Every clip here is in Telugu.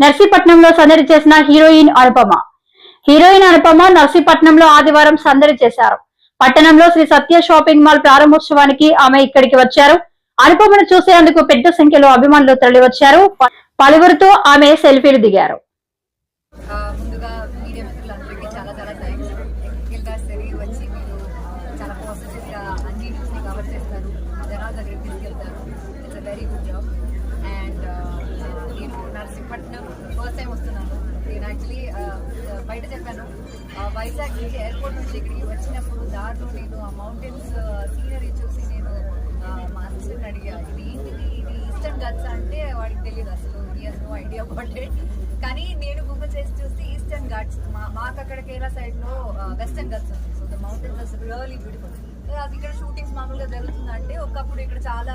నర్సీపట్నంలో సందడి చేసిన హీరోయిన్ అనుపమ నర్సీపట్నంలో ఆదివారం సందడి చేశారు. పట్టణంలో శ్రీ సత్య షాపింగ్ మాల్ ప్రారంభోత్సవానికి ఆమె ఇక్కడికి వచ్చారు. అనుపమను చూసేందుకు పెద్ద సంఖ్యలో అభిమానులు తరలివచ్చారు. పలువురితో ఆమె సెల్ఫీలు దిగారు. నర్సీపట్నం ఫస్ట్ టైం వస్తున్నాను. నేను యాక్చువల్లీ బయట చెప్పాను, వైజాగ్ నుంచి ఎయిర్పోర్ట్ నుంచి ఇక్కడికి వచ్చినప్పుడు దారిలో నేను ఆ మౌంటైన్స్ సీనరీ చూసి నేను మా సిస్టర్ని అడిగా, ఇది ఏంటిది, ఇది ఈస్టర్న్ ఘాట్స్ అంటే వాడికి తెలియదు అసలు, he has no idea about it. కానీ నేను గూగుల్ చేసి చూసి ఈస్టర్న్ ఘాట్స్, మాకు అక్కడ కేరళ సైడ్లో వెస్టర్న్ ఘాట్స్ ఉంది. So the mountains really beautiful. అది ఇక్కడ షూటింగ్స్ మామూలుగా జరుగుతుందంటే ఒకప్పుడు ఇక్కడ చాలా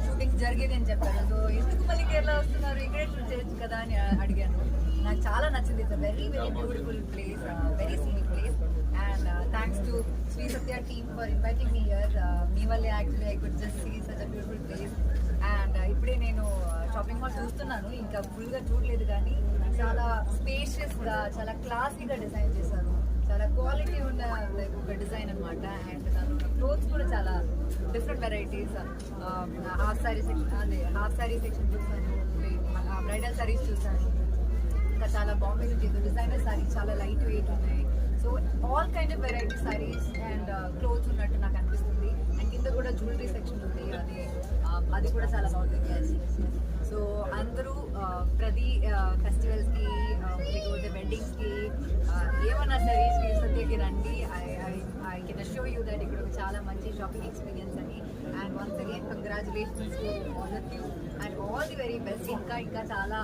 షూటింగ్స్ జరిగేది అని చెప్పారు. సో ఎందుకు మళ్ళీ కేరళ వస్తున్నారు, ఇక్కడే షూట్ చేయొచ్చు కదా అని అడిగాను. నాకు చాలా నచ్చింది. It's very very beautiful place, very scenic place. And thanks to Shri Satya team for inviting me here. మీ వల్లే actually I could just see such a beautiful place. And ఇప్పుడే నేను షాపింగ్ మాల్ చూస్తున్నాను, ఇంకా ఫుల్గా చూడలేదు కానీ చాలా స్పేషియస్గా, చాలా క్లాసీగా డిజైన్ చేశారు. చాలా క్వాలిటీ ఉన్న లైక్ ఒక డిజైన్ అనమాట. అండ్ దానిలో క్లోత్స్ కూడా చాలా different varieties. Half sari section చూసాను, బ్రైడల్ శారీస్ చూసాను. ఇంకా చాలా బాగుంది. డిజైనర్ శారీస్ చాలా లైట్ వెయిట్ ఉన్నాయి. So all kind of variety saris and clothes ఉన్నట్టు నాకు అనిపిస్తుంది. అండ్ కింద కూడా జ్యువెలరీ సెక్షన్ ఉంది, అది కూడా చాలా బాగుంటుంది. సో అందరూ ప్రతి ఫెస్టివల్స్కి, లేకపోతే వెడ్డింగ్స్కి, ఏమన్నా సరే శ్రీ సత్యకి రండి. I can assure you that ఇక్కడ చాలా మంచి షాపింగ్ ఎక్స్పీరియన్స్ అని. And once again congratulations to all of you and all the very best. ఇంకా చాలా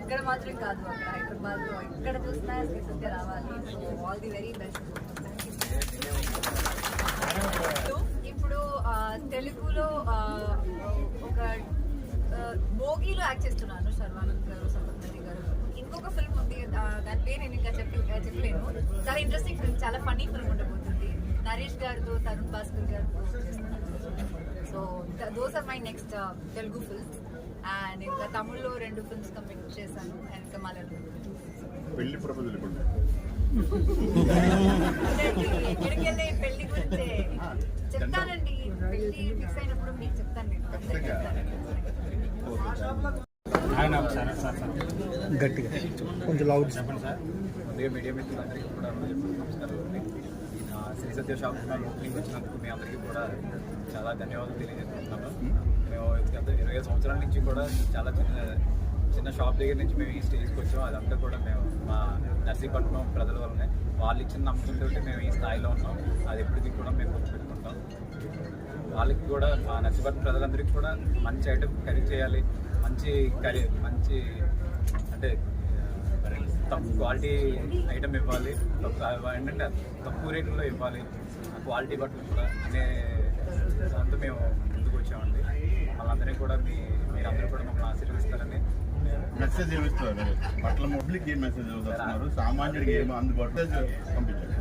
ఇక్కడ మాత్రం కాదు, అక్కడ హైదరాబాద్లో ఇక్కడ చూసినా శ్రీ సత్య రావాలి. So all the very best. ఇప్పుడు తెలుగులో ఒక భోగిలో యాక్ట్ చేస్తున్నాను, శర్వానంద్ గారు, సంపత్నది గారు. ఇంకొక ఫిల్మ్ ఉంది, దాని పేరు నేను ఇంకా చెప్పలేను. చాలా ఇంట్రెస్టింగ్ ఫిల్మ్, చాలా ఫన్నీ ఫిల్మ్ ఉండబోతుంది. నరేష్ గారితో, తరుణ్ భాస్కర్ గారితో చేస్తున్నాను. So those are my next Telugu films. And ఇంకా తమిళ్లో 2 ఫిల్మ్స్ కంప్లీట్ చేశాను. అండ్ ఇంకా మలయాళం ఎక్కడికి వెళ్ళి పెళ్లి గురించి చెప్తానండి. పెళ్లి ఫిక్స్ అయినప్పుడు మీకు చెప్తాను. నేను గట్టిగా కొంచెం లౌడ్ చెప్పండి సార్. ముందుగా మీడియా మిత్రులందరికీ కూడా నమస్కారం. శ్రీ సత్య షాపింగ్ మాల్ ఓపెనింగ్ వచ్చినందుకు మీ అందరికీ కూడా చాలా ధన్యవాదాలు తెలియజేస్తున్నాను. మేము గత 25 సంవత్సరాల నుంచి కూడా చాలా చిన్న షాప్ దగ్గర నుంచి మేము ఈ స్టేజ్కి వచ్చాం. అదంతా కూడా మేము మా నర్సీపట్నం ప్రజల వల్లనే, వాళ్ళు ఇచ్చిన నమ్మకంతో మేము ఈ స్థాయిలో ఉన్నాం. అది ఎప్పటికీ కూడా మేము గుర్తుపెట్టుకుంటాం. వాళ్ళకి కూడా, మా నర్సీపట్నం ప్రజలందరికీ కూడా మంచి ఐటమ్ ఖరీదు చేయాలి, మంచి అంటే తక్కువ క్వాలిటీ ఐటమ్ ఇవ్వాలి, ఏంటంటే తక్కువ రేట్లో ఇవ్వాలి, క్వాలిటీ బట్టలు కూడా అనే దాంతో మేము ముందుకు వచ్చామండి. వాళ్ళందరినీ కూడా మీరందరూ కూడా మమ్మల్ని ఆశీర్వదిస్తారని మెసేజ్ ఏమిస్తారు. బట్టల పబ్లిక్ ఏం మెసేజ్ చదువుతున్నారు, సామాన్యుడికి ఏమో అందుబాటులో పంపించారు.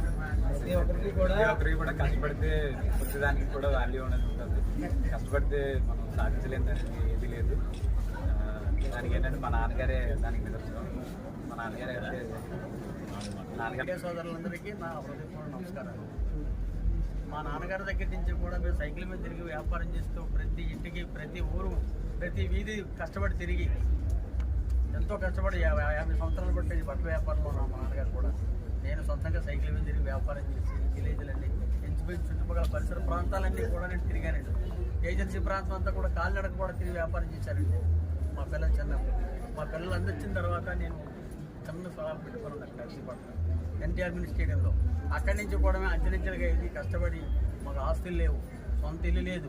ఒక్కరికి కూడా కష్టపడితే ప్రతిదానికి కూడా వాల్యూ అనేది ఉంటుంది. కష్టపడితే మనం సాధించలేదని ఏది లేదు. దానికి ఏంటంటే మా నాన్నగారే దానికి నిదర్శనం. మా నాన్నగారే సోదరులందరికీ నా హృదయపూర్వక నమస్కారాలు. మా నాన్నగారి దగ్గర నుంచి కూడా మేము సైకిల్ మీద తిరిగి వ్యాపారం చేస్తూ ప్రతి ఇంటికి, ప్రతి ఊరు, ప్రతి వీధి కష్టపడి తిరిగి ఎంతో కష్టపడి 50 సంవత్సరాలు పట్టేది బట్టల వ్యాపారంలో మా నాన్నగారు కూడా. నేను సొంతంగా సైకిల్ మీద తిరిగి వ్యాపారం చేసి విలేజ్లన్నీ, ఇంచుమించు చుట్టుపక్కల పరిసర ప్రాంతాలన్నీ కూడా నేను తిరిగానండి. ఏజెన్సీ ప్రాంతం అంతా కూడా కాలినడక కూడా తిరిగి వ్యాపారం చేశానండి. మా పిల్లలు మా పిల్లలు అందించిన తర్వాత నేను చిన్న సవాలు పెట్టుకున్నాను అక్కడ నర్సీపట్నం ఎన్టీఆర్ మినీ స్టేడియంలో. అక్కడి నుంచి కూడా మేము అంచెలంచెలుగా ఇది కష్టపడి, మాకు ఆస్తులు లేవు, సొంత ఇల్లు లేదు,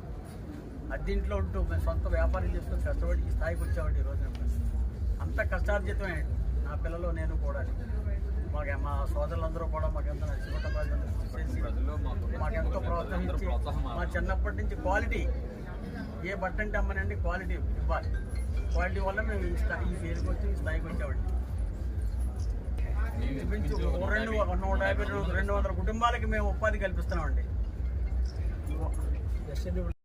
అద్దెంట్లో ఉంటూ మేము సొంత వ్యాపారం చేసుకొని కష్టపడి ఈ స్థాయికి వచ్చామండి. ఈ రోజున అంత కష్టార్జితమే నా పిల్లలు, నేను కూడా. మా సోదరులందరూ కూడా మాకెంతో నర్సీపట్నం ప్రజలు మాకెంతో ప్రోత్సహించి, మా చిన్నప్పటి నుంచి క్వాలిటీ, ఏ బట్ట అంటే అమ్మనండి క్వాలిటీ ఇవ్వాలి. క్వాలిటీ వల్ల మేము ఈ ఫేజ్కి వచ్చి ఈ స్థాయికి వచ్చామండి. ఇంచుమించు 150-200 కుటుంబాలకి మేము ఉపాధి కల్పిస్తున్నామండి.